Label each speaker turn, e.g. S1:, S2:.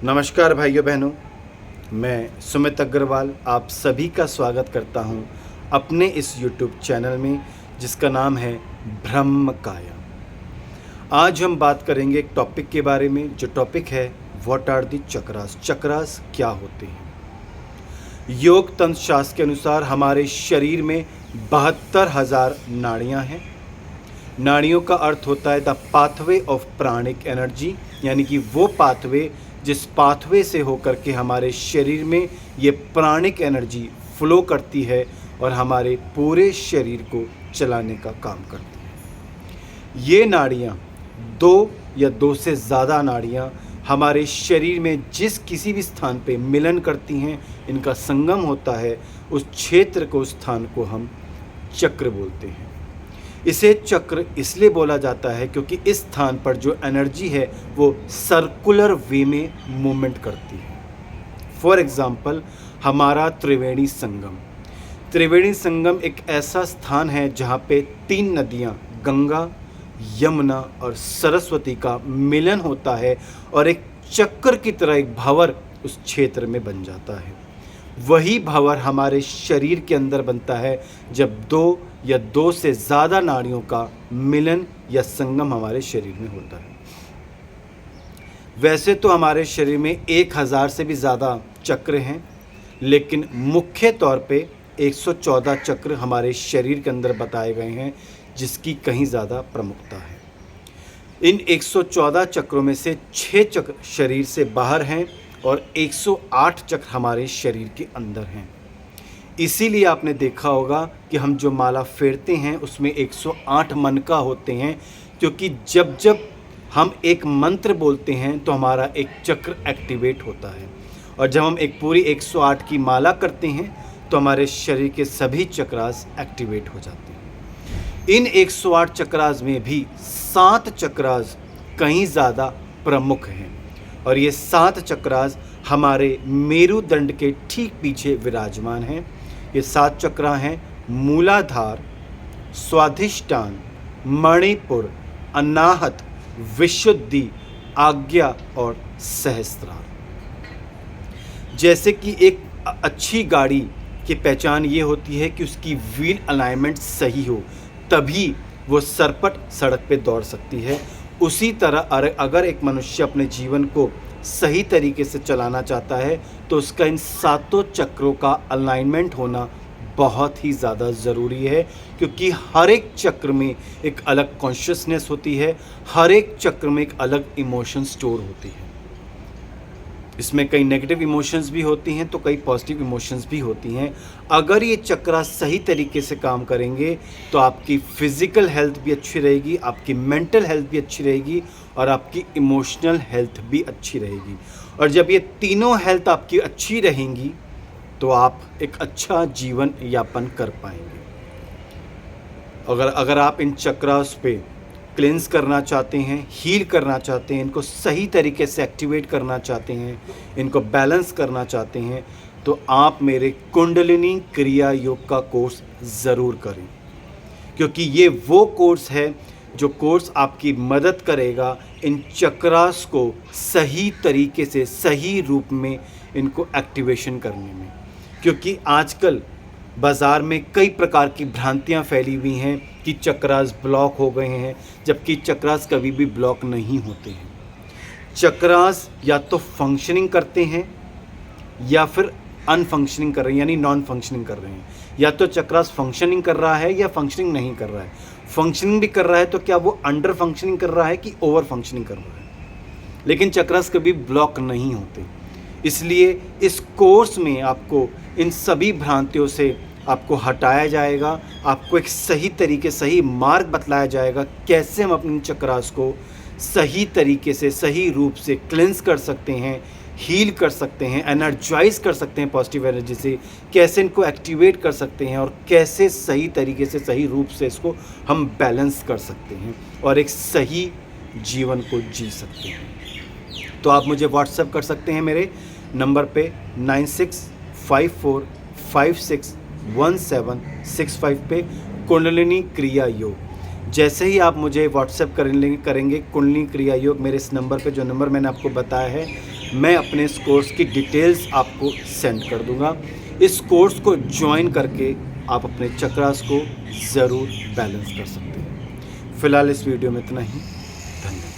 S1: नमस्कार भाइयों बहनों, मैं सुमित अग्रवाल आप सभी का स्वागत करता हूं अपने इस YouTube चैनल में जिसका नाम है ब्रह्मकाया। आज हम बात करेंगे एक टॉपिक के बारे में, जो टॉपिक है what are the chakras. Chakras क्या होते हैं? योग तंत्र शास्त्र के अनुसार हमारे शरीर में 72,000 नाड़ियाँ हैं। नाड़ियों का अर्थ होता है the pathway of pranic energy, यानी कि वो पाथवे जिस पाथवे से होकर के हमारे शरीर में ये प्राणिक एनर्जी फ्लो करती है और हमारे पूरे शरीर को चलाने का काम करती है। ये नाड़ियाँ दो या दो से ज़्यादा नाड़ियाँ हमारे शरीर में जिस किसी भी स्थान पे मिलन करती हैं, इनका संगम होता है, उस क्षेत्र को, उस स्थान को हम चक्र बोलते हैं। इसे चक्र इसलिए बोला जाता है क्योंकि इस स्थान पर जो एनर्जी है वो सर्कुलर वे में मूवमेंट करती है। फॉर एग्जाम्पल, हमारा त्रिवेणी संगम। त्रिवेणी संगम एक ऐसा स्थान है जहाँ पे 3 नदियाँ गंगा, यमुना और सरस्वती का मिलन होता है और एक चक्र की तरह एक भंवर उस क्षेत्र में बन जाता है। वही भंवर हमारे शरीर के अंदर बनता है जब 2 या 2 से ज़्यादा नाड़ियों का मिलन या संगम हमारे शरीर में होता है। वैसे तो हमारे शरीर में 1000 से भी ज़्यादा चक्र हैं, लेकिन मुख्य तौर पे 114 चक्र हमारे शरीर के अंदर बताए गए हैं, जिसकी कहीं ज़्यादा प्रमुखता है। इन 114 चक्रों में से 6 चक्र शरीर से बाहर हैं और 108 चक्र हमारे शरीर के अंदर हैं। इसीलिए आपने देखा होगा कि हम जो माला फेरते हैं उसमें 108 मनका होते हैं, क्योंकि जब जब हम एक मंत्र बोलते हैं तो हमारा एक चक्र एक्टिवेट होता है, और जब हम एक पूरी 108 की माला करते हैं तो हमारे शरीर के सभी चक्रास एक्टिवेट हो जाते हैं। इन 108 चक्रास में भी 7 चक्रास कहीं ज़्यादा प्रमुख हैं, और ये 7 चक्रास हमारे मेरुदंड के ठीक पीछे विराजमान हैं। ये 7 चक्र हैं मूलाधार, स्वाधिष्ठान, मणिपुर, अनाहत, विशुद्धि, आज्ञा और सहस्त्रार। जैसे कि एक अच्छी गाड़ी की पहचान ये होती है कि उसकी व्हील अलाइनमेंट सही हो, तभी वो सरपट सड़क पे दौड़ सकती है। उसी तरह अगर एक मनुष्य अपने जीवन को सही तरीके से चलाना चाहता है तो उसका इन 7 चक्रों का अलाइनमेंट होना बहुत ही ज़्यादा ज़रूरी है, क्योंकि हर एक चक्र में एक अलग कॉन्शियसनेस होती है, हर एक चक्र में एक अलग इमोशन स्टोर होती है। इसमें कई नेगेटिव इमोशंस भी होती हैं तो कई पॉजिटिव इमोशंस भी होती हैं। अगर ये चक्र सही तरीके से काम करेंगे तो आपकी फ़िज़िकल हेल्थ भी अच्छी रहेगी, आपकी मेंटल हेल्थ भी अच्छी रहेगी और आपकी इमोशनल हेल्थ भी अच्छी रहेगी। और जब ये तीनों हेल्थ आपकी अच्छी रहेंगी तो आप एक अच्छा जीवन यापन कर पाएंगे। अगर आप इन चक्रास पे क्लेंस करना चाहते हैं, हील करना चाहते हैं, इनको सही तरीके से एक्टिवेट करना चाहते हैं, इनको बैलेंस करना चाहते हैं, तो आप मेरे कुंडलिनी क्रिया योग का कोर्स ज़रूर करें, क्योंकि ये वो कोर्स है जो कोर्स आपकी मदद करेगा इन चक्रास को सही तरीके से, सही रूप में इनको एक्टिवेशन करने में। क्योंकि आजकल बाज़ार में कई प्रकार की भ्रांतियाँ फैली हुई हैं कि चक्रास ब्लॉक हो गए हैं, जबकि चक्रास कभी भी ब्लॉक नहीं होते हैं। चक्रास या तो फंक्शनिंग करते हैं या फिर अनफंक्शनिंग कर रहे हैं, यानी नॉन फंक्शनिंग कर रहे हैं। या तो चक्रास फंक्शनिंग कर रहा है या फंक्शनिंग नहीं कर रहा है। फंक्शनिंग भी कर रहा है तो क्या वो अंडर फंक्शनिंग कर रहा है कि ओवर फंक्शनिंग कर रहा है। लेकिन चक्रास कभी ब्लॉक नहीं होते। इसलिए इस कोर्स में आपको इन सभी भ्रांतियों से आपको हटाया जाएगा, आपको एक सही तरीके, सही मार्ग बतलाया जाएगा कैसे हम अपने चक्रास को सही तरीके से, सही रूप से क्लेंस कर सकते हैं, हील कर सकते हैं, एनर्जाइज कर सकते हैं पॉजिटिव एनर्जी से, कैसे इनको एक्टिवेट कर सकते हैं और कैसे सही तरीके से, सही रूप से इसको हम बैलेंस कर सकते हैं और एक सही जीवन को जी सकते हैं। तो आप मुझे व्हाट्सएप कर सकते हैं मेरे नंबर पे 9654561765 पे, कुंडलिनी क्रिया योग। जैसे ही आप मुझे व्हाट्सएप करेंगे कुंडलिनी क्रिया योग, मेरे इस नंबर पे, जो नंबर मैंने आपको बताया है, मैं अपने इस कोर्स की डिटेल्स आपको सेंड कर दूंगा। इस कोर्स को ज्वाइन करके आप अपने चक्रास को ज़रूर बैलेंस कर सकते हैं। फिलहाल इस वीडियो में इतना ही। धन्यवाद।